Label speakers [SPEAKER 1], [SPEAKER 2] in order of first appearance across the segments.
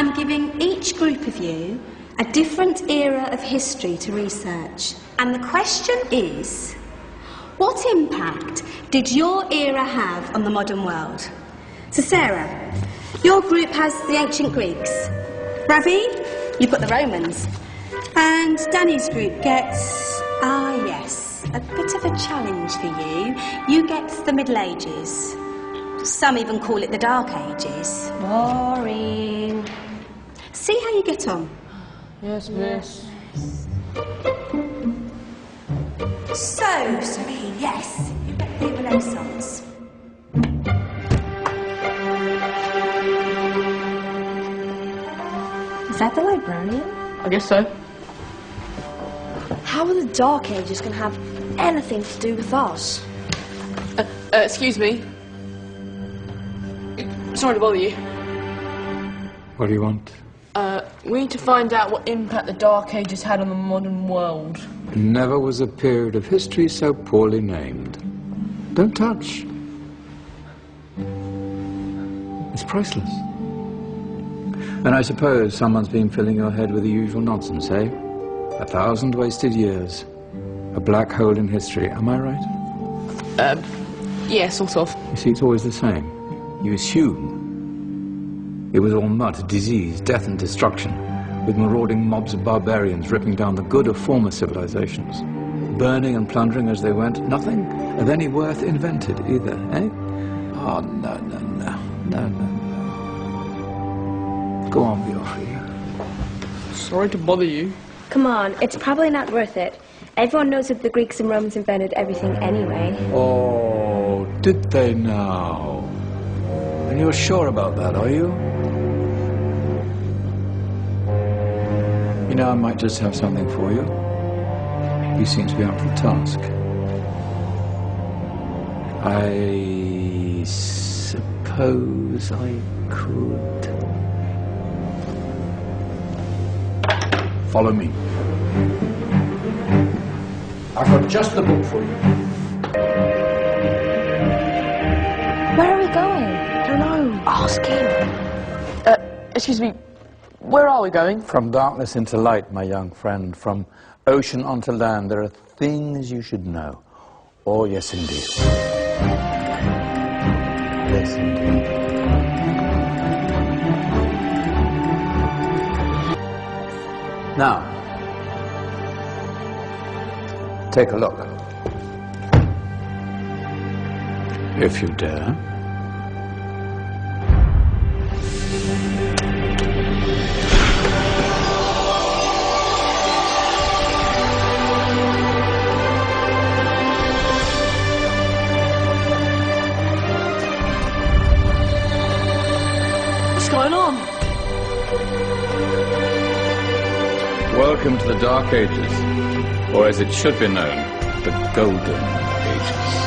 [SPEAKER 1] I'm giving each group of you a different era of history to research. And the question is, what impact did your era have on the modern world? So Sarah, your group has the ancient Greeks. Ravi, you've got the Romans. And Danny's group gets, yes, a bit of a challenge for you. You get the Middle Ages. Some even call it the Dark Ages. Boring. See how you get on.
[SPEAKER 2] Yes, miss.
[SPEAKER 1] So, Serene, yes, you get the Renaissance.
[SPEAKER 3] Is that the librarian?
[SPEAKER 2] I guess so.
[SPEAKER 3] How are the Dark Ages going to have anything to do with us?
[SPEAKER 2] Excuse me. Sorry to bother you.
[SPEAKER 4] What do you want?
[SPEAKER 2] We need to find out what impact the Dark Ages had on the modern world.
[SPEAKER 4] Never was a period of history so poorly named. Don't touch. It's priceless. And I suppose someone's been filling your head with the usual nonsense, eh? 1,000 wasted years. A black hole in history, am I right?
[SPEAKER 2] Yeah, sort of.
[SPEAKER 4] You see, it's always the same. You assume it was all mud, disease, death and destruction, with marauding mobs of barbarians ripping down the good of former civilizations, burning and plundering as they went. Nothing of any worth invented either, eh? Oh, no. Go on, be off with you.
[SPEAKER 2] Sorry to bother you.
[SPEAKER 3] Come on, it's probably not worth it. Everyone knows that the Greeks and Romans invented everything anyway.
[SPEAKER 4] Oh, did they now? And you're sure about that, are you? You know, I might just have something for you. You seem to be up for the task. I suppose I could. Follow me. I've got just the book for you.
[SPEAKER 3] Where are we going? I don't know. Ask him.
[SPEAKER 2] Excuse me. Where are we going?
[SPEAKER 4] From darkness into light, my young friend. From ocean onto land. There are things you should know. Oh, yes, indeed. Yes, indeed. Now, take a look. If you dare.
[SPEAKER 2] What's going on?
[SPEAKER 4] Welcome to the Dark Ages, or as it should be known, the Golden Ages.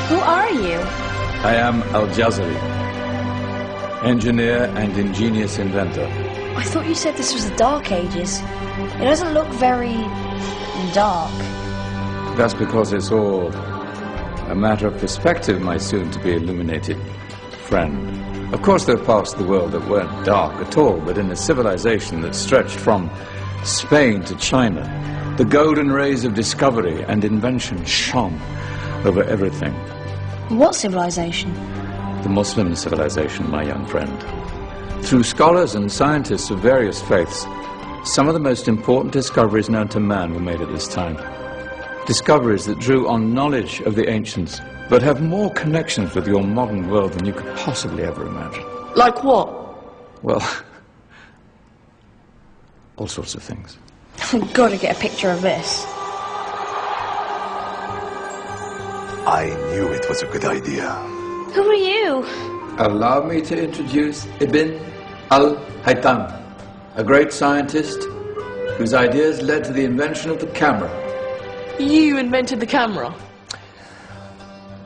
[SPEAKER 3] Who are you?
[SPEAKER 4] I am Al-Jazari, engineer and ingenious inventor.
[SPEAKER 3] I thought you said this was the Dark Ages. It doesn't look very dark.
[SPEAKER 4] That's because it's all a matter of perspective, my soon-to-be illuminated friend. Of course, there are parts of the world that weren't dark at all, but in a civilization that stretched from Spain to China, the golden rays of discovery and invention shone over everything.
[SPEAKER 3] What civilization?
[SPEAKER 4] The Muslim civilization, my young friend. Through scholars and scientists of various faiths, some of the most important discoveries known to man were made at this time. Discoveries that drew on knowledge of the ancients, but have more connections with your modern world than you could possibly ever imagine.
[SPEAKER 2] Like what?
[SPEAKER 4] Well, all sorts of things.
[SPEAKER 3] I've got to get a picture of this.
[SPEAKER 5] I knew it was a good idea.
[SPEAKER 3] Who are you?
[SPEAKER 4] Allow me to introduce Ibn al-Haytham, a great scientist whose ideas led to the invention of the camera.
[SPEAKER 2] You invented the camera?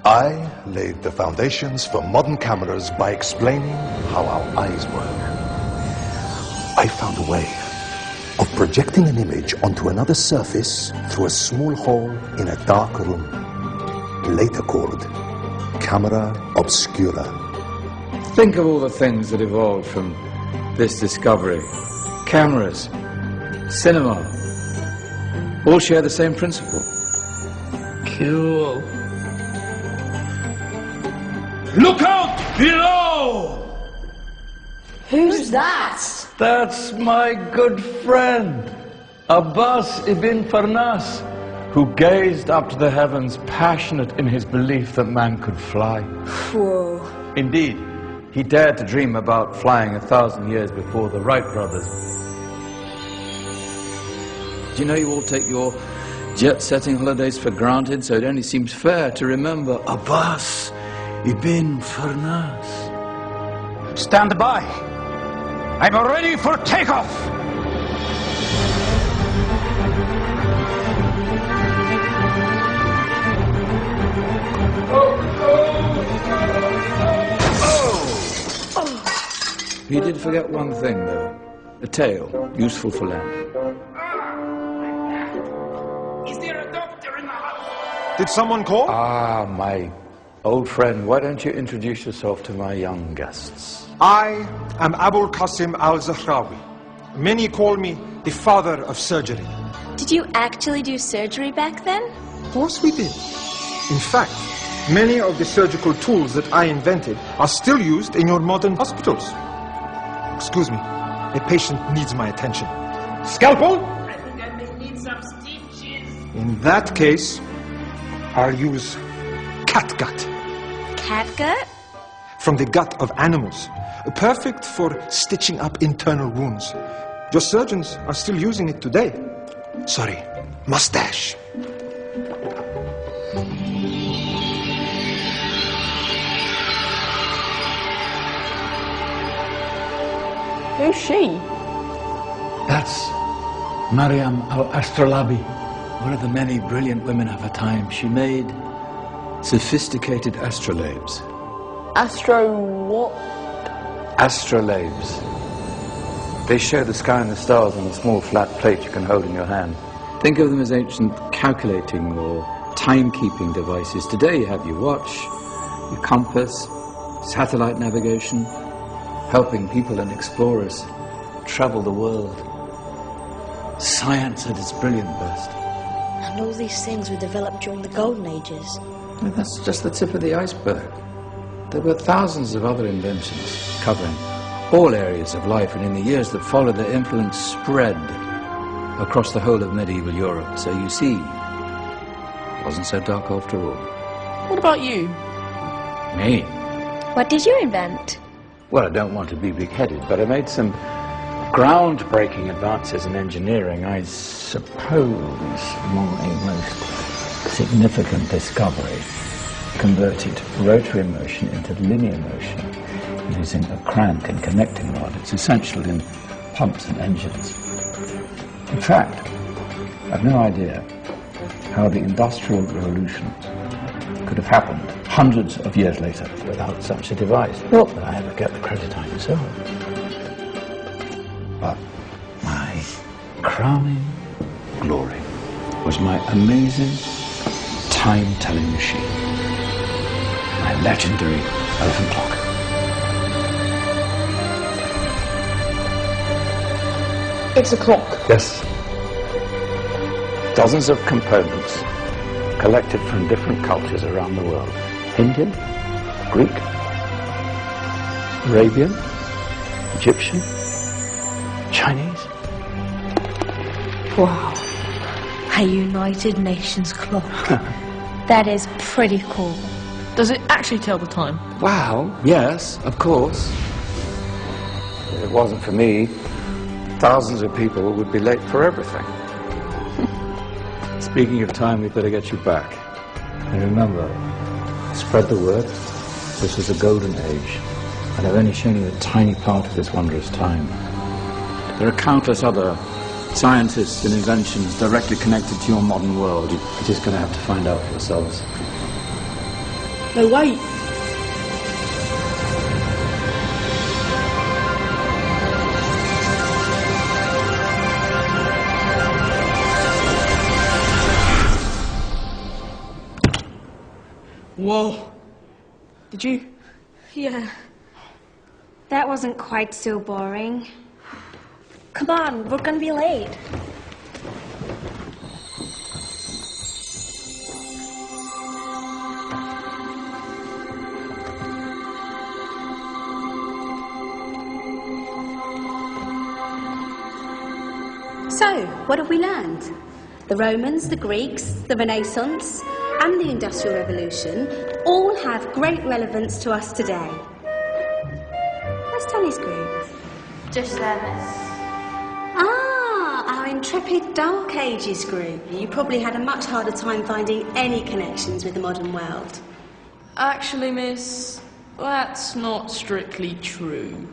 [SPEAKER 5] I laid the foundations for modern cameras by explaining how our eyes work. I found a way of projecting an image onto another surface through a small hole in a dark room, later called camera obscura.
[SPEAKER 4] Think of all the things that evolved from this discovery. Cameras, cinema, all share the same principle.
[SPEAKER 2] Cool.
[SPEAKER 6] Look out below!
[SPEAKER 3] Who's that?
[SPEAKER 4] That's my good friend, Abbas ibn Farnas, who gazed up to the heavens, passionate in his belief that man could fly.
[SPEAKER 3] Whoa.
[SPEAKER 4] Indeed, he dared to dream about flying 1,000 years before the Wright brothers. Do you know you all take your jet-setting holidays for granted, so it only seems fair to remember Abbas ibn Farnas.
[SPEAKER 6] Stand by. I'm ready for takeoff.
[SPEAKER 4] He did forget one thing, though. A tail, useful for land.
[SPEAKER 6] Is there a doctor in the house?
[SPEAKER 5] Did someone call?
[SPEAKER 4] Ah, my old friend, why don't you introduce yourself to my young guests?
[SPEAKER 7] I am Abul Qasim al-Zahrawi. Many call me the father of surgery.
[SPEAKER 8] Did you actually do surgery back then?
[SPEAKER 7] Of course we did. In fact, many of the surgical tools that I invented are still used in your modern hospitals. Excuse me, a patient needs my attention. Scalpel?
[SPEAKER 6] I think I may need some stitches.
[SPEAKER 7] In that case, I'll use catgut.
[SPEAKER 8] Catgut?
[SPEAKER 7] From the gut of animals. Perfect for stitching up internal wounds. Your surgeons are still using it today. Sorry, mustache.
[SPEAKER 2] Who's she?
[SPEAKER 4] That's Maryam al-Astrolabi, one of the many brilliant women of her time. She made sophisticated astrolabes.
[SPEAKER 2] Astro what?
[SPEAKER 4] Astrolabes. They show the sky and the stars on a small flat plate you can hold in your hand. Think of them as ancient calculating or timekeeping devices. Today you have your watch, your compass, satellite navigation, helping people and explorers travel the world. Science at its brilliant best.
[SPEAKER 3] And all these things were developed during the Golden Ages.
[SPEAKER 4] And that's just the tip of the iceberg. There were thousands of other inventions covering all areas of life, and in the years that followed, their influence spread across the whole of medieval Europe. So you see, it wasn't so dark after all.
[SPEAKER 2] What about you?
[SPEAKER 4] Me?
[SPEAKER 8] What did you invent?
[SPEAKER 4] Well, I don't want to be big-headed, but I made some groundbreaking advances in engineering. I suppose my most significant discovery converted rotary motion into linear motion using a crank and connecting rod. It's essential in pumps and engines. In fact, I've no idea how the Industrial Revolution could have happened hundreds of years later without such a device. Not that I ever get the credit I deserve. But my crowning glory was my amazing time-telling machine. My legendary elephant clock.
[SPEAKER 2] It's a clock.
[SPEAKER 4] Yes. Dozens of components collected from different cultures around the world. Indian, Greek, Arabian, Egyptian, Chinese.
[SPEAKER 3] Wow. A United Nations clock.
[SPEAKER 8] That is pretty cool.
[SPEAKER 2] Does it actually tell the time?
[SPEAKER 4] Wow, yes, of course. If it wasn't for me, thousands of people would be late for everything. Speaking of time, we'd better get you back. And remember, spread the word. This was a golden age, and I've only shown you a tiny part of this wondrous time. There are countless other scientists and inventions directly connected to your modern world. You're just going to have to find out for yourselves.
[SPEAKER 2] No, wait. Whoa. Did you?
[SPEAKER 1] Yeah. That wasn't quite so boring.
[SPEAKER 3] Come on, we're gonna be late.
[SPEAKER 1] So, what have we learned? The Romans, the Greeks, the Renaissance, and the Industrial Revolution all have great relevance to us today. Where's Tony's group?
[SPEAKER 2] Just there, miss.
[SPEAKER 1] Ah, our intrepid Dark Ages group. You probably had a much harder time finding any connections with the modern world.
[SPEAKER 2] Actually, miss, that's not strictly true.